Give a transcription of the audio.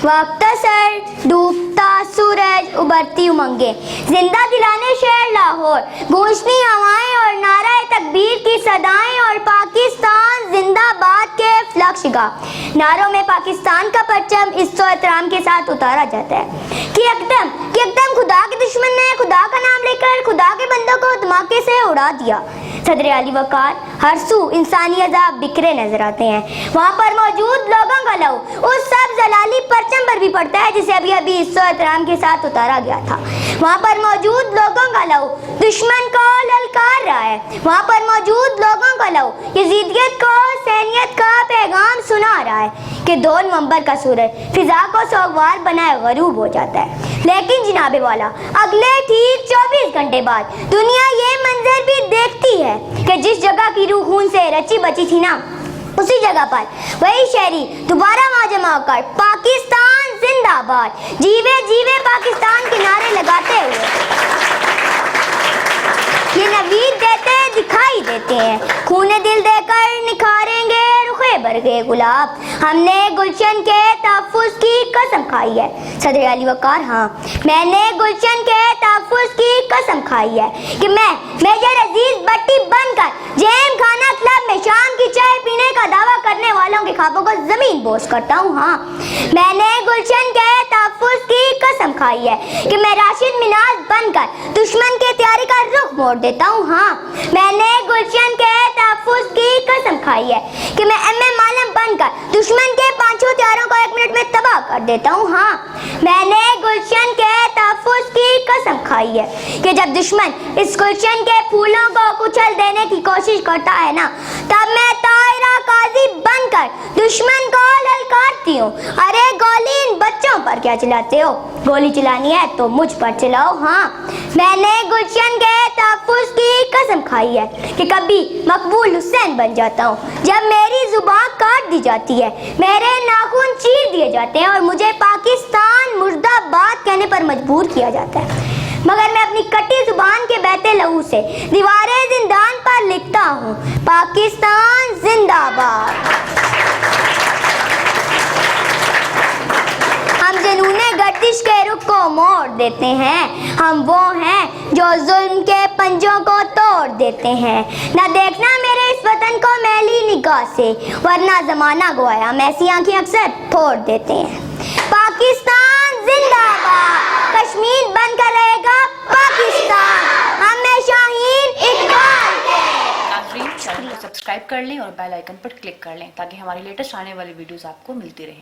वाक्तासर डूबता सूरज उभरती उमंगे, जिंदा दिलाने शहर लाहौर, गूंजती हवाएं और नारा तकबीर की सदाएं और पाकिस्तान जिंदाबाद के फ्लक्शिगा नारों में पाकिस्तान का परचम इज्जत एहतराम के साथ उतारा जाता है कि एकदम खुदा के दुश्मन ने खुदा का नाम लेकर खुदा के बंदों को धमाके से उड़ा दिया। सदर आली वकार हर सू इंसानी अज़ाब बिखरे नजर आते हैं। वहाँ पर मौजूद लोगों का लहू उस सब जलाली परचम पर भी पड़ता है जिसे अभी अभी इज्जत एहतराम के साथ उतारा गया था। वहाँ पर मौजूद लोगों का लहू दुश्मन को ललकार रहा है। वहाँ पर मौजूद लोगों का लहू यजीदियत को सैनियत का पैगाम सुना रहा है कि 2 नवंबर का सूरज फिजा को सोगवार बनाए गरूब हो जाता है। लेकिन जनाबे वाला अगले ठीक 24 घंटे बाद दुनिया ये मंजर भी देखती है कि जिस जगह की रूह खून से रची बची थी ना, उसी जगह पर वही शहरी दोबारा वहां जमा होकर पाकिस्तान जिंदाबाद जीवे जीवे पाकिस्तान के नारे लगाते हुए ये नवीद देते दिखाई देते हैं। खूने दिल देकर निखारेंगे रुखे बरगे गुलाब, हमने गुलशन के तहफ़्फ़ुज़ की कसम खाई है। सदर आली वकार हाँ, मैंने गुलशन के तहफ़्फ़ुज़ की कसम खाई है कि मैं मेजर अजीज भट्टी बनकर जेम खाना क्लब में शाम की चाय पीने का दावा करने वालों के ख्वाबों को जमीन बोझ करता हूँ। हाँ, मैंने गुलशन के तहफ़्फ़ुज़ की कसम खाई है कि मैं राशिद मिनाज बनकर दुश्मन के तैयारी का रुख मोड़ देता हूँ। हाँ, मैंने गुलशन के तहफ़्फ़ुज़ की कसम खाई है कि मैं MM मालम बनकर दुश्मन के 5 हथियारों को 1 मिनट में तबाह कर देता हूँ। हाँ, मैंने गुलशन के तहफ़्फ़ुज़ की कसम खाई है कि जब दुश्मन इस गुलशन के फूलों को कुचल देने की कोशिश करता है ना, तब मैं तायरा काजी बनकर दुश्मन को ललकारती हूँ। अरे गोली इन बच्चों पर क्या चलाते हो? गोली चलानी है तो मुझ पर चलाओ। हाँ, मैंने गुलशन के तहफ़्फ़ुज़ की कसम खाई है कि कभी मकबूल हुसैन बन जाता हूँ जब मेरी जुबान काट दी जाती है, मेरे नाखून चीर दिए जाते हैं और मुझे पाकिस्तान मुर्दाबाद कहने पर मजबूर किया जाता है। मगर मैं अपनी कटी जुबान के बहते लहू से दीवारे जिंदान पर लिखता हूँ पाकिस्तान जिंदाबाद। हम जुनूने गर्दिश के रुख को मोड़ देते हैं, हम वो हैं जो जुल्म के पंजों को तोड़ देते हैं। ना देखना मेरे इस वतन को मैली निगाह से, वरना जमाना गोया हम ऐसी आंखें अक्सर फोड़ देते हैं। पाकिस्तान जिंदाबाद, कश्मीर बनकर रहेगा पाकिस्तान, हमें शाहीन इकबाल के। नाज़रीन, चैनल को सब्सक्राइब कर लें और बेल आइकन पर क्लिक कर लें ताकि हमारी लेटेस्ट आने वाली वीडियोस आपको मिलती रहे।